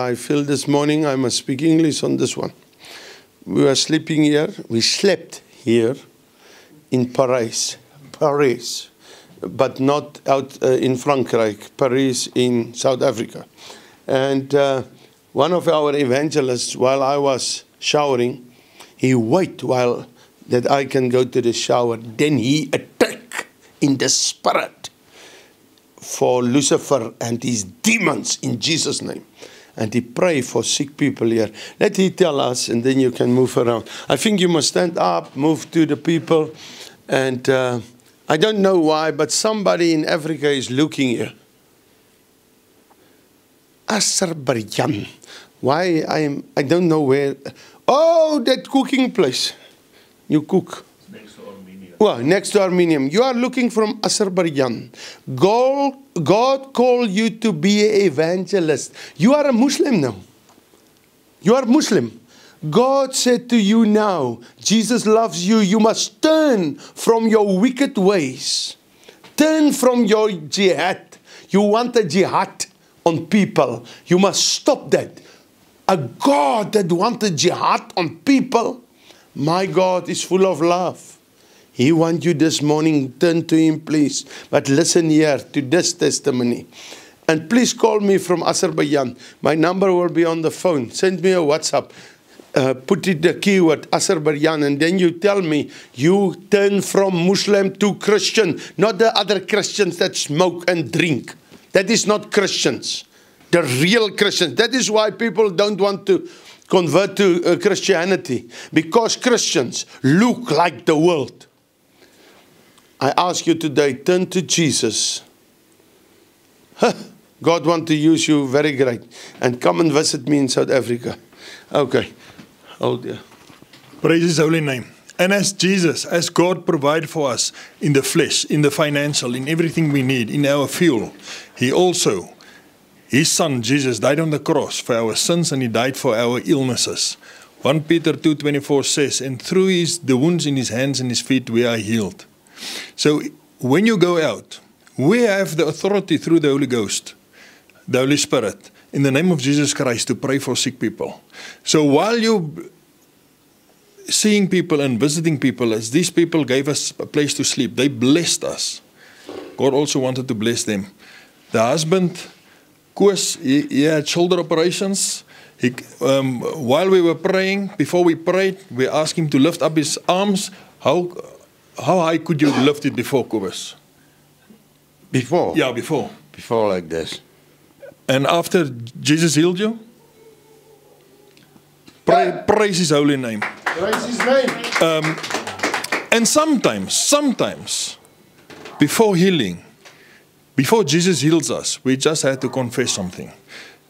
I feel this morning I must speak English on this one. We were sleeping here. We slept here in Paris, but not out in Frankrijk, Paris in South Africa. And one of our evangelists, while I was showering, he waited while that I can go to the shower. Then he attacked in the spirit for Lucifer and his demons in Jesus' name. And he prayed for sick people here. Let he tell us, and then you can move around. I think you must stand up, move to the people. And I don't know why, but somebody in Africa is looking here. Azerbaijan. Why I don't know where. Oh, that cooking place. You cook. Next to Armenia. Well, next to Armenia. You are looking from Azerbaijan. God called you to be an evangelist. You are a Muslim now. You are Muslim. God said to you now, Jesus loves you. You must turn from your wicked ways. Turn from your jihad. You want a jihad on people. You must stop that. A God that wants a jihad on people, my God is full of love. He wants you this morning, turn to Him, please. But listen here to this testimony. And please call me from Azerbaijan. My number will be on the phone. Send me a WhatsApp. Put it the keyword Azerbaijan, and then you tell me you turn from Muslim to Christian, not the other Christians that smoke and drink. That is not Christians. The real Christians. That is why people don't want to convert to Christianity, because Christians look like the world. I ask you today, turn to Jesus. God wants to use you very great. And come and visit me in South Africa. Okay. Oh dear. Praise His holy name. And as Jesus, as God provided for us in the flesh, in the financial, in everything we need, in our fuel, He also, His Son, Jesus, died on the cross for our sins, and He died for our illnesses. 1 Peter 2:24 says, and through the wounds in His hands and His feet we are healed. So when you go out, we have the authority through the Holy Ghost, the Holy Spirit, in the name of Jesus Christ, to pray for sick people. So while you're seeing people and visiting people, as these people gave us a place to sleep, they blessed us. God also wanted to bless them. The husband, Koos, he had shoulder operations. While we were praying, before we prayed, we asked him to lift up his arms. How high could you lift it before, Koos? Before? Yeah, before. Before like this. And after Jesus healed you? Praise His holy name. Praise His name. And sometimes, before healing, before Jesus heals us, we just had to confess something.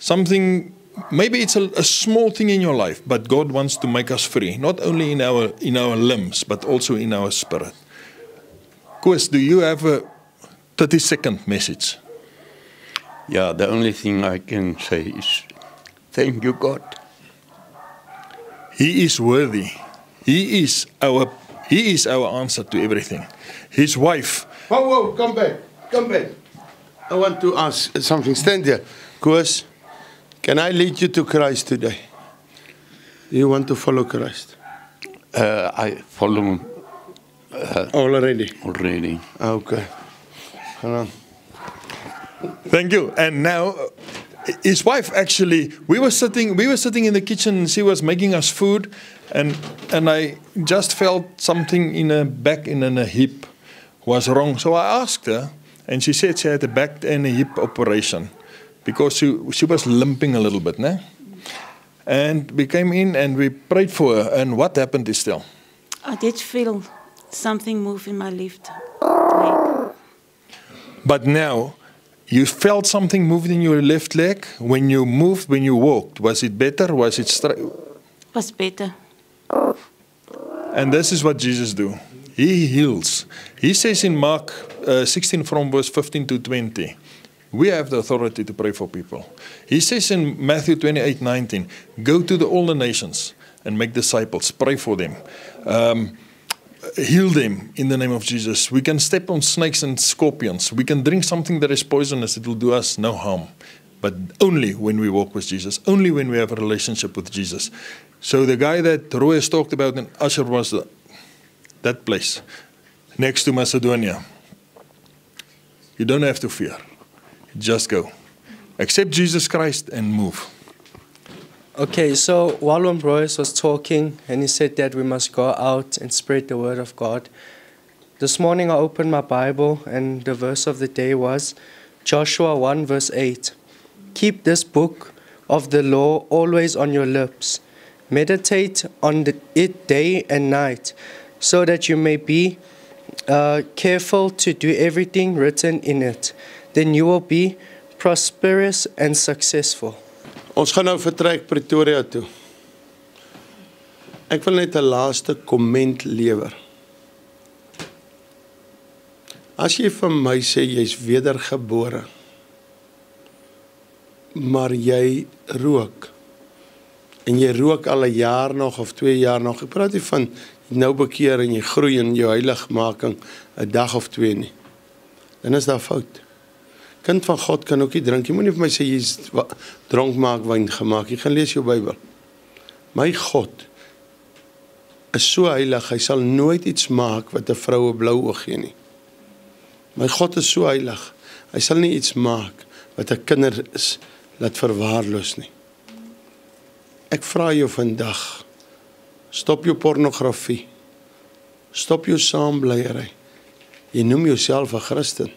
Something, maybe it's a small thing in your life, but God wants to make us free, not only in our limbs, but also in our spirit. Koos, do you have a 30-second message? Yeah, the only thing I can say is, thank you, God. He is worthy. He is our answer to everything. His wife. Whoa, come back. I want to ask something. Stand there. Koos, can I lead you to Christ today? Do you want to follow Christ? I follow Him Already. Okay. Hold on. Thank you. And now, his wife actually, we were sitting in the kitchen, and she was making us food, and I just felt something in her back and in her hip was wrong. So I asked her, and she said she had a back and a hip operation because she was limping a little bit, né? And we came in and we prayed for her. And what happened, Estelle? I did feel something move in my left leg. But now, you felt something moved in your left leg when you moved, when you walked. Was it better? Was it straight? Was better. And this is what Jesus do. He heals. He says in Mark 16 from verse 15 to 20, we have the authority to pray for people. He says in Matthew 28:19, go to all the nations and make disciples. Pray for them. Heal them in the name of Jesus. We can step on snakes and scorpions. We can drink something that is poisonous. It will do us no harm. but only when we walk with Jesus, only when we have a relationship with Jesus. So the guy that Roy has talked about in Asher was that place next to Macedonia. You don't have to fear. Just go. Accept Jesus Christ and move. Okay, so while Royce was talking and he said that we must go out and spread the word of God, this morning I opened my Bible and the verse of the day was Joshua 1 verse 8. Keep this book of the law always on your lips. Meditate on it day and night, so that you may be careful to do everything written in it. Then you will be prosperous and successful. Ons gaan nou vertrek Pretoria toe. Ek wil net 'n laaste komment lewer. As jy vir my sê jy's wedergebore, maar jy rook, en jy rook al 'n jaar nog of 2 jaar nog, ek praat nie van nou bekeer en jy groei in jou heiligmaking 'n dag of 2 nie, dan is daar fout. Kind van God kan ook nie drink. Jy moet nie vir my sê jy's dronk maak wyn gemaak. Jy gaan lees jou Bybel. My God is so heilig, hy sal nooit iets maak wat 'n vrou 'n blou oog gee nie. My God is so heilig, hy sal nie iets maak wat 'n kinder is laat verwaarloos nie. Ek vra jou vandag, stop jou pornografie, stop jou saambleiery. Jy noem jouself 'n Christen,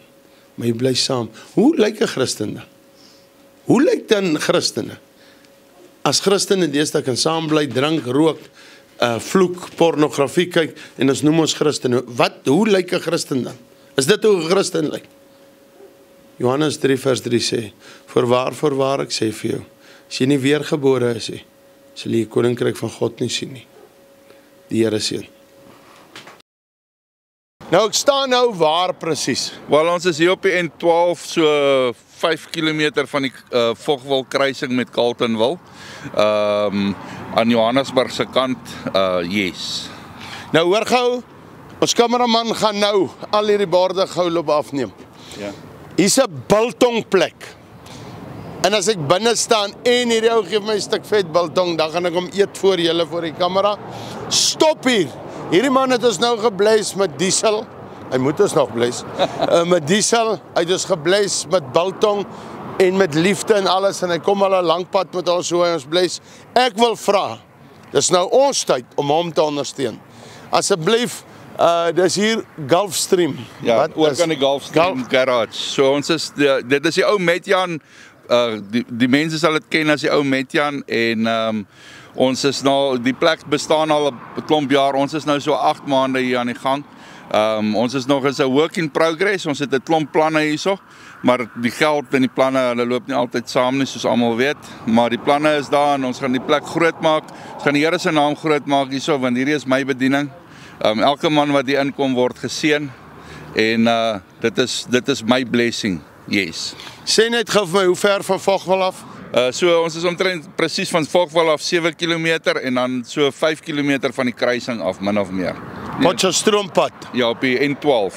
maar jy bly saam. Hoe lyk 'n Christen dan? Hoe lyk dan Christene? As Christene deesdae kan saam bly, drink, rook, vloek, pornografie kyk, en ons noem ons Christene. Hoe lyk 'n Christen dan? Is dit hoe 'n Christen lyk? Johannes 3 vers 3 sê, voorwaar ek sê vir jou, as jy nie weergebore is nie, sal jy die koninkryk van God nie sien nie. Die Here seën. Nou ek staan nou waar presies? Wel, ons is hier op die N12, so 5 km van die Vogwil kruising met Carletonville. Aan Johannesburg se kant, yes. Nou hoor gou, ons kameraman gaan nou al hierdie borde gou loop afneem. Ja. Hier's 'n biltongplek. En as ek binne staan en hierdie ou gee my 'n stuk vet biltong, dan gaan ek hom eet voor julle voor die kamera. Stop hier. Hierdie man het ons nou gebless met diesel. Hy moet ons nog bless. Met diesel, hy het ons gebless met biltong en met liefde en alles, en hy kom al 'n lang pad met ons, so hy ons bless. Ek wil vra, dis nou ons tyd om hom te ondersteun. Asseblief, dis hier Gulfstream. Ja, ook aan die Gulfstream garage. So ons is, dit is die ou Metjan, die mense sal dit ken as die ou Metjan, en ons is nou, die plek bestaan al 'n klomp jaar, ons is nou so 8 maande hier aan die gang. Ons is nog eens 'n work in progress, ons het 'n klomp planne hierso, maar die geld en die planne, hulle loop nie altyd saam nie, soos almal weet, maar die planne is daar en ons gaan die plek groot maak, ons gaan die Here se naam groot maak hierso, want hierdie is my bediening. Elke man wat hier inkom word geseën, en dit is my blessing, yes. Sê net gou vir my, hoe ver van Vogwil af? So ons is omtrent presies van Vogwil af 7 km en dan so 5 km van die kruising af, min of meer. Potchefstroompad. Ja, op die N12.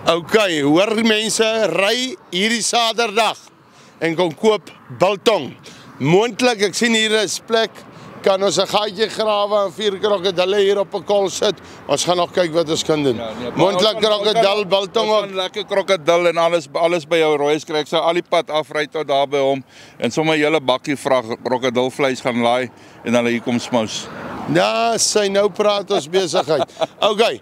Okay, hoor mense, ry hierdie Saterdag en kom koop biltong. Moontlik, ek sien hier is plek, kan ons 'n gaatjie grawe en 4 krokodille hier op 'n kol sit. Ons gaan nog kyk wat ons kan doen. Moontlik krokodil, biltong ook. Ons gaan lekker krokodil en alles by jou Royce kry. Ek sou al die pad afry tot daar by hom en sommer 'n hele bakkie krokodilvleis gaan laai en dan hier kom smous. Ja, sy nou praat ons besigheid. Okay.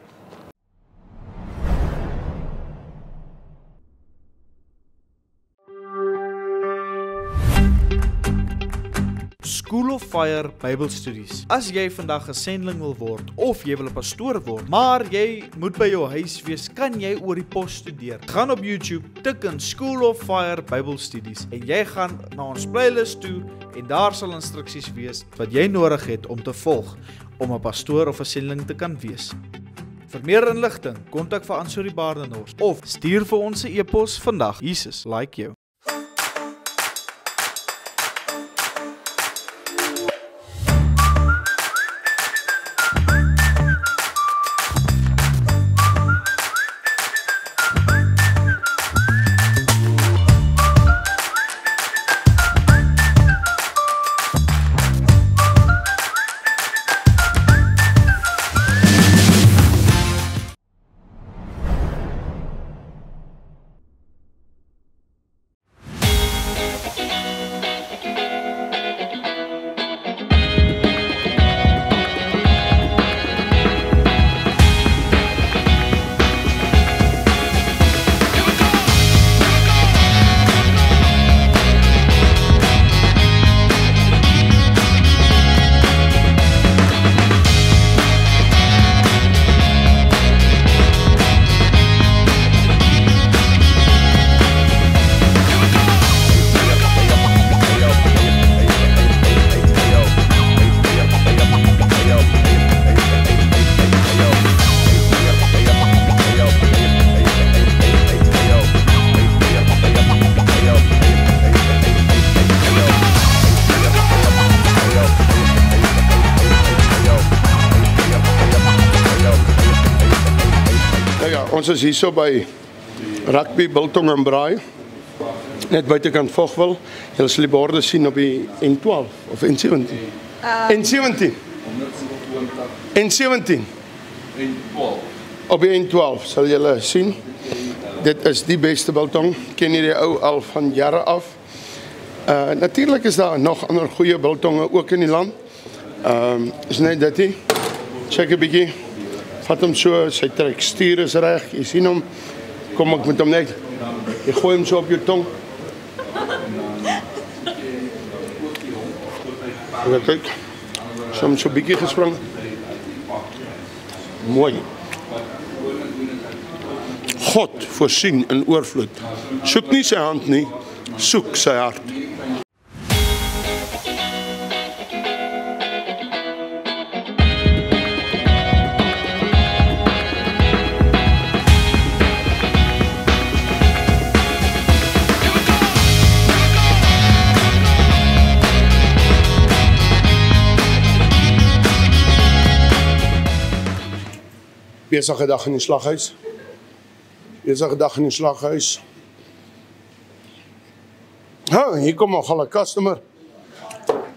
School of Fire Bybelstudies. As jy vandag 'n sendeling wil word of jy wil 'n pastoor word, maar jy moet by jou huis wees, kan jy oor die pos studeer. Gaan op YouTube, tik in School of Fire Bybelstudies en jy gaan na ons playlist toe en daar sal instruksies wees wat jy nodig het om te volg om 'n pastoor of 'n sendeling te kan wees. Vir meer inligting, kontak vir Ansori Baardenhorst of stuur vir ons 'n e-pos vandag. Jesus like jou. Ons is hier so by Rugby Biltong en Braai. Net buitekant Vogwel. Julle sal die borde sien op die N12 of N17. N17. N17. Op die N12 sal julle sien. Dit is die beste biltong. Ken jy die ou al van jare af? Natuurlik is daar nog ander goeie biltonge ook in die land. Is net dit hier. Check 'n bietjie. Vat hom so, sy trek stuur is reg. Jy sien hom. Kom ek met hom net. Jy gooi hom so op jou tong. Kyk. Soms so 'n bietjie gespring. Mooi. God voorsien in oorvloed. Soek nie sy hand nie, soek sy hart. Besige dag in die slaghuis. Besige dag in die slaghuis. Hier kom nog al 'n customer.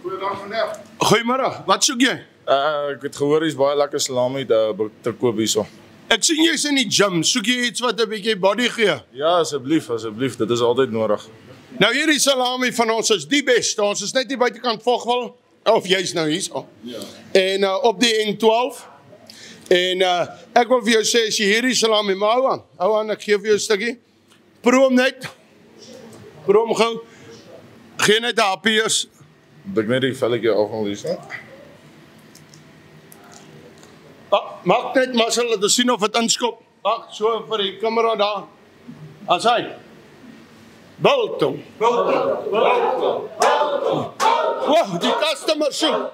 Goeiedag meneer. Goeiemôre. Wat soek jy? Ek het gehoor jy's baie lekker salami te koop hierso. Ek sien jy's in die gym. Soek jy iets wat 'n bietjie body gee? Ja, asseblief, dit is altyd nodig. Nou hierdie salami van ons is die beste. Ons is net nie buitekant Vogwel of jy's nou hierso. Ja. En op die N12. En ek wil vir jou sê, as jy hierdie salami, maar hou aan, ek gee vir jou 'n stukkie. Proe hom net. Proe hom gou. Gee net 'n happie eers. Ek net die velletjie afhaal hierso. Maak net Marcel, laat ons sien of dit inskop. Maak so vir die kamera daar. As hy. Biltong. Wow, die customer soek.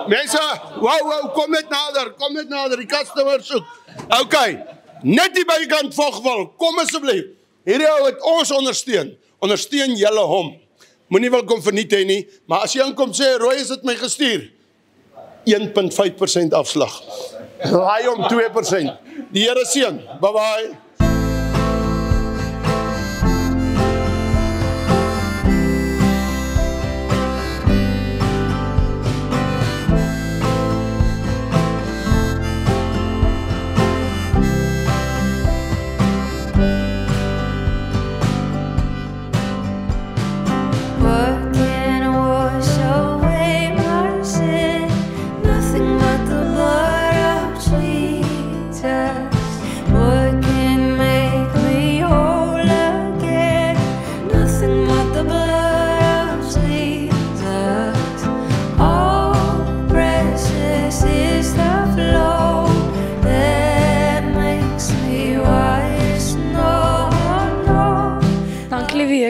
Mense, wow, kom net nader, die customer soek. Okay, net die bykant Vogwel, kom asseblief. Hierdie ou het ons ondersteun julle hom. Moenie wil kom verniet hê nie, maar as jy inkom sê, Roy is dit my gestuur, 1.5% afslag. Raai om 2%. Die Here seën, bye bye.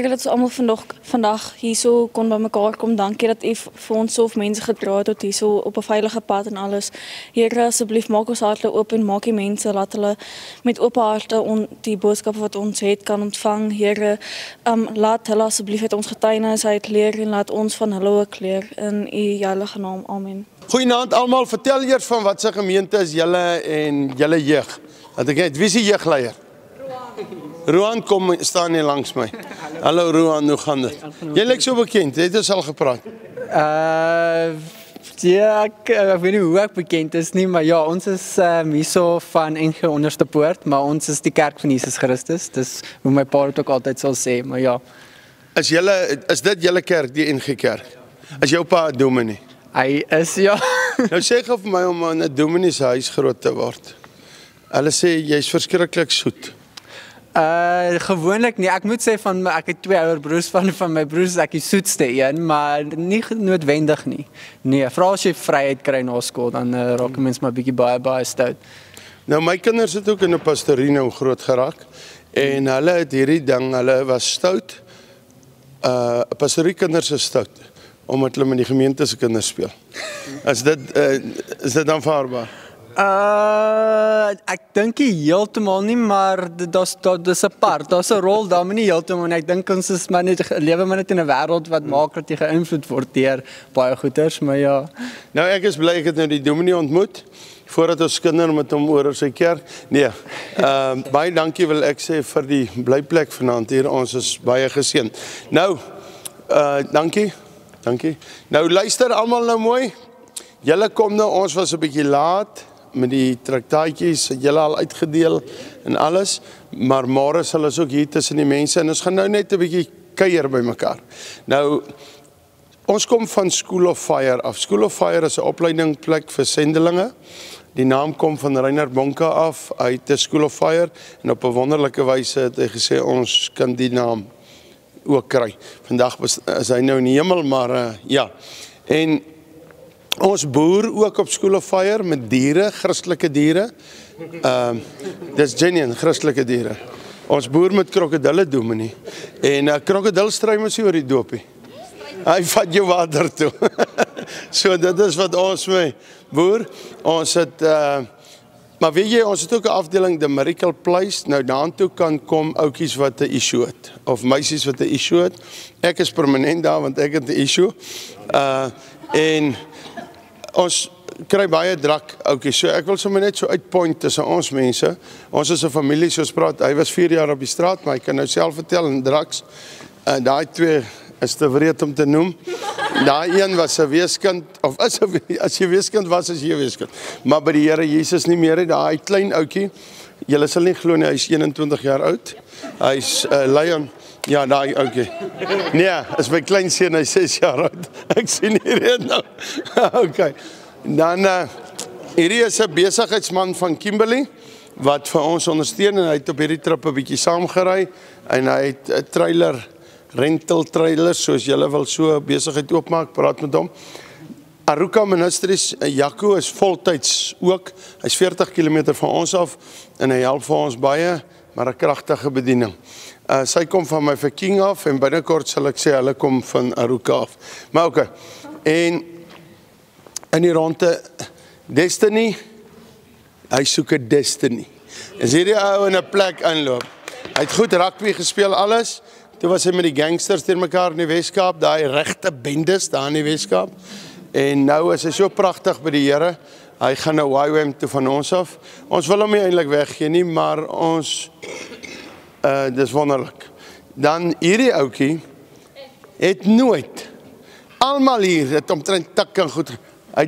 Dat ons almal vandag hierso kon bymekaar kom. Dankie dat u vir ons so mense gedra het tot hierso op 'n veilige pad en alles. Here, asseblief maak ons harte oop en maak die mense laat hulle met oop harte die boodskappe wat ons het kan ontvang. Here, laat hulle asseblief uit ons getuienis uitleer en laat ons van hulle ook leer in u heilige naam. Amen. Goeienaand almal, vertel eers van wat se gemeente is julle en julle jeug. Dat ek weet, wie is die jeugleier? Roan, kom staan hier langs my. Hallo Roan, hoe gaan dit? Jy lyk so bekend, het ons al gepraat? Ja, ek weet nie hoe ek bekend is nie, maar ja, ons is hierso van NG Onderste Poort, maar ons is die kerk van Jesus Christus, dis hoe my pa het ook altyd sal sê, maar ja. Is dit julle kerk, die NG kerk? Is jou pa 'n dominee? Hy is, ja. Nou sê gou vir my om in 'n dominee se huis groot te word. Hulle sê, jy's verskriklik soet. Gewoonlik nie, ek moet sê ek het 2 ouer broers van my broers is ek die soetste een, maar nie noodwendig nie. Nee, veral as jy vryheid kry na skool, dan raak mens maar bietjie baie stout. Nou my kinders het ook in 'n pastorie nou groot geraak en hulle het hierdie ding, hulle was stout. Pastorie kinders is stout omdat hulle met die gemeente se kinders speel. Is dit aanvaarbaar? Ek dink nie heeltemal nie, maar dis 'n part, daar's 'n rol daar, maar nie heeltemal nie. Ek dink ons is maar net lewe maar net in 'n wêreld wat maak dat jy geïnvloed word deur baie goeters, maar ja. Nou ek is bly ek het nou die dominee ontmoet voordat ons kinder met hom oor sy kerk. Nee. Baie dankie wil ek sê vir die blyplek vanaand hier. Ons is baie geseënd. Nou, dankie. Dankie. Nou luister almal nou mooi. Julle kom nou, ons was 'n bietjie laat met die traktaatjies, het julle al uitgedeel en alles, maar môre sal ons ook hier tussen die mense en ons gaan nou net 'n bietjie kuier by mekaar. Nou, ons kom van School of Fire af. School of Fire is 'n opleidingplek vir sendelinge. Die naam kom van Reinhard Bonke af uit die School of Fire en op 'n wonderlike wyse het hy gesê ons kan die naam ook kry. Vandag is hy nou in die hemel, maar ja. En ons boer ook op School of Fire met diere, Christelike diere. Dis genuine Christelike diere. Ons boer met krokodille dominee. En krokodil stry mos nie oor die doopie. Hy vat jou water toe. So dit is wat ons mee boer. Ons het maar weet jy, ons het ook 'n afdeling the Miracle Place. Nou daartoe kan kom ouetjies wat 'n issue het of meisies wat 'n issue het. Ek is permanent daar want ek het 'n issue. En ons kry baie drak ouetjies. So ek wil sommer net so uitpoint tussen ons mense. Ons is 'n familie soos praat. Hy was 4 jaar op die straat, maar hy kan nou self vertel en draks. Daai twee is te wreed om te noem. Daai een was 'n weeskind, of as jy weeskind was, is jy weeskind. Maar by die Here Jesus nie meer, daai klein ouetjie, julle sal nie glo nie, hy is 21 jaar oud. Hy's Lion, ja, daai ouetjie. Nee, is my kleinseun, hy 6 jaar oud. Ek sien hier nou. Okay. Dan, hierdie is 'n besigheidsman van Kimberley, wat vir ons ondersteun, en hy het op hierdie trip 'n bietjie saamgery, en hy het 'n trailer, rental trailers, soos julle wil so besigheid oopmaak, praat met hom. Aruka Ministries, Jaco is voltyds ook, hy is 40 km van ons af, en hy help vir ons baie, maar 'n kragtige bediening. Sy kom van my vir King af, en binnekort sal ek sê, hulle kom van Aruka af. Maar okay, en in die ronde, Destiny, hy soek 'n Destiny. Is hierdie ou in 'n plek inloop. Hy het goed rugby gespeel, alles. Toe was hy met die gangsters teen mekaar in die Weskaap, daai regte bendes daar in die Weskaap. En nou is hy so pragtig by die Here. Hy gaan nou YWAM toe van ons af. Ons wil hom nie eintlik weggee nie, maar ons dis wonderlik. Dan hierdie ouetjie het nooit, almal hier het omtrent tik en goed, hy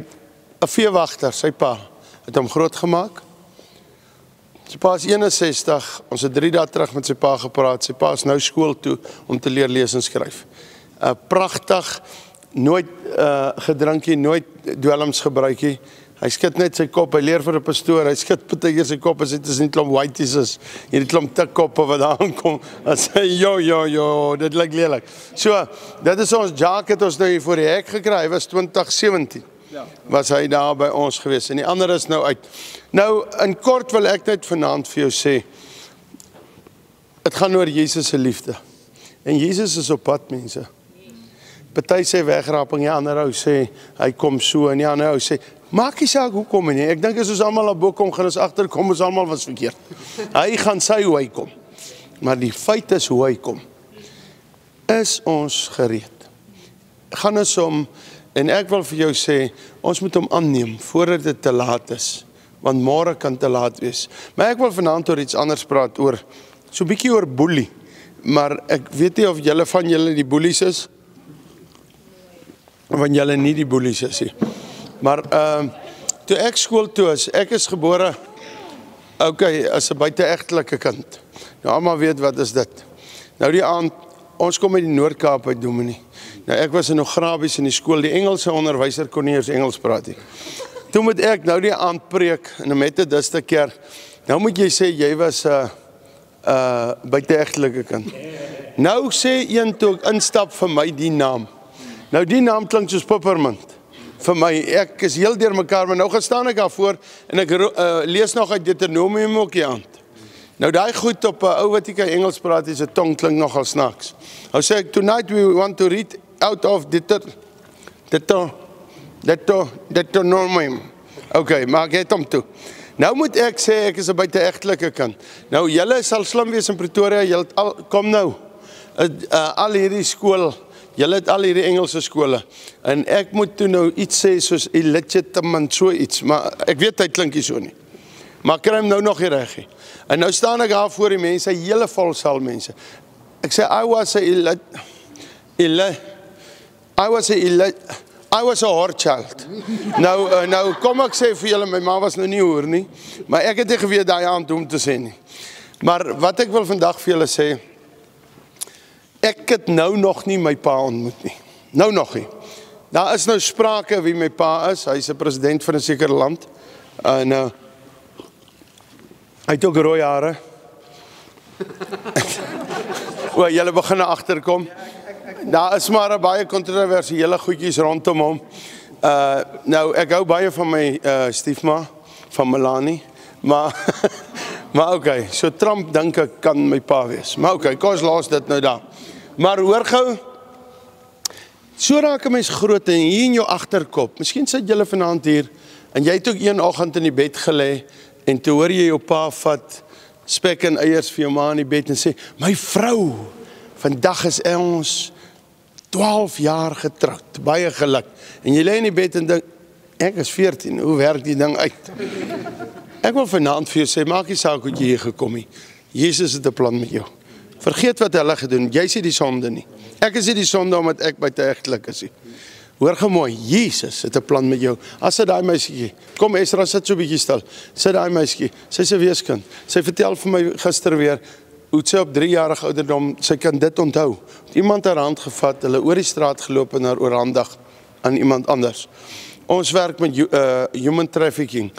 'n veewagter, sy pa, het hom groot gemaak. Sy pa is 61, ons het 3 dae terug met sy pa gepraat, sy pa is nou skool toe om te leer lees en skryf. Pragtig, nooit gedrinkie, nooit dwelms gebruikie, hy skud net sy kop, hy leer vir 'n pastoor, hy skud partykeer sy kop, as dit is nie klomp whiteies is, hierdie klomp tikkoppe wat daar aankom, en sê, jo, dit lyk lelik. So, dit is ons Jack, het ons nou hier voor die hek gekry, hy was 2017. Was hy daar by ons gewees, en die ander is nou uit. Nou, in kort wil ek net vanaand vir jou sê, het gaan oor Jesus se liefde, en Jesus is op pad, mense. Party sê wegraping, die ander ou sê, hy kom so, en die ander ou sê, maak nie saak hoe kom hy nie, ek dink as ons allemaal op boek kom, gaan ons agterkom, ons allemaal was verkeerd. Hy gaan sê hoe hy kom, maar die feit is hoe hy kom. Is ons gereed? Gaan ons om, en ek wil vir jou sê, ons moet hom aanneem, voordat dit te laat is, want môre kan te laat wees. Maar ek wil vanaand oor iets anders praat, so 'n bietjie oor boelie, maar ek weet nie of julle van julle die boelies is, of van julle nie die boelies is nie. Maar toe ek skool toe is, ek is gebore, as 'n buite-egtelike kind. Nou almal weet wat is dit. Nou die aand, ons kom uit die Noord-Kaap uit dominee. Nou ek was in Ograbies in die skool, die Engelse onderwyser kon nie eens Engels praat nie. Toe moet ek nou die aand preek in 'n Methodiste kerk. Nou moet jy sê jy was 'n buite-egtelike kind. Nou sê een toe ek instap vir my die naam. Nou die naam klink soos peppermint. Vir my, ek is heel deur mekaar, maar nou gaan staan ek daarvoor en ek lees nog uit Deuteronomium ook die aand. Nou die goed op 'n ou wat nie kan Engels praat, sy tong klink nogal snaaks. Nou sê ek, tonight we want to read out of Deuteronomium. Okay, maar ek het hom toe. Nou moet ek sê, ek is 'n buite-egtelike kind. Nou, julle sal slim wees in Pretoria, julle kom nou. Al hierdie skool, julle het al hierdie Engelse skole. En ek moet toe nou iets sê soos illegitimate, so iets, maar ek weet hy klink nie so nie. Maar ek kry hom nou nog nie reg nie. En nou staan ek daar voor die mense, hele vol saal mense. Ek sê, I was a whore child. Nou kom ek sê vir julle, my ma was nou nie hoor nie, maar ek het nie geweet daai aand om te sê nie. Maar wat ek wil vandag vir julle sê, ek het nou nog nie my pa ontmoet nie. Nou nog nie. Daar is nou sprake wie my pa is, hy is 'n president van 'n sekere land, en hy het ook rooi hare. O, julle begin agterkom. Daar is maar 'n baie kontroversiële goedjies rondom hom. Nou, ek hou baie van my stiefma, van Melanie, maar okay, so Trump dink ek kan my pa wees. Maar okay, kom ons laat dit nou daar. Maar hoor gou, so raak 'n mens groot en hier in jou agterkop. Miskien sit julle vanaand hier en jy het ook een oggend in die bed gelê en toe hoor jy jou pa vat spek en eiers vir jou ma in die bed en sê, my vrou, vandag is ons 12 jaar getroud, baie geluk. En jy lê in die bed en dink, ek is 14, hoe werk die ding uit? Ek wil vanaand vir jou sê, maak nie saak hoe jy hier gekom nie. Jesus het 'n plan met jou. Vergeet wat hulle gedoen, jy is nie die sonde nie. Ek is nie die sonde omdat ek buite-egtelik is nie. Hoor gou mooi, Jesus het 'n plan met jou. As sit daai meisietjie, kom Esra, sit so 'n bietjie stil. Sit daai meisietjie, sy's 'n weeskind. Sy vertel vir my gister weer, hoe sy op 3-jarige ouderdom, sy kan dit onthou. Iemand haar hand gevat, hulle oor die straat geloop en haar oorhandig aan iemand anders. Ons werk met human trafficking.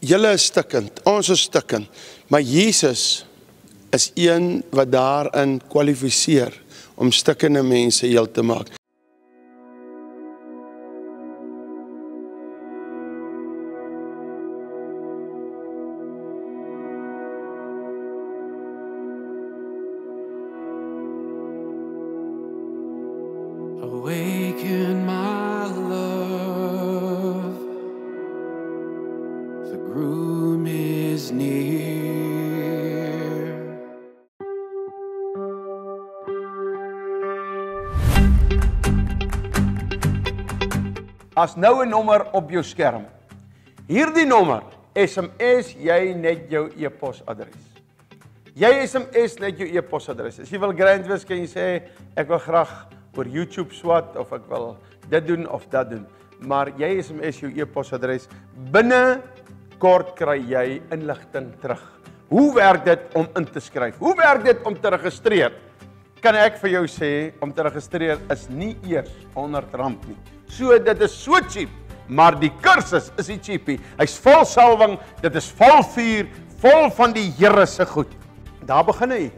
Julle is stikkend, ons is stikkend, maar Jesus is een wat daarin kwalifiseer om stikkende mense heel te maak. Awaken my love, the groom is near. As nou 'n nommer op jou skerm. Hierdie nommer SMS jy net jou e-posadres. Jy SMS net jou e-posadres. As jy wil grand wees, kan jy sê ek wil graag oor YouTube swat of ek wil dit doen of dat doen. Maar jy SMS jou e-posadres. Binne kort kry jy inligting terug. Hoe werk dit om in te skryf? Hoe werk dit om te registreer? Kan ek vir jou sê om te registreer is nie eers R100 nie. So dit is so cheap, maar die kursus is nie cheapie. Hy's vol salwing, dit is vol vuur, vol van die Here se goed. Daar begin hy.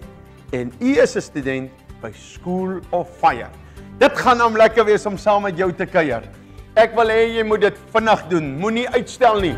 En u is 'n student by School of Fire. Dit gaan hom lekker wees om saam met jou te kuier. Ek wil hê jy moet dit vinnig doen. Moenie uitstel nie.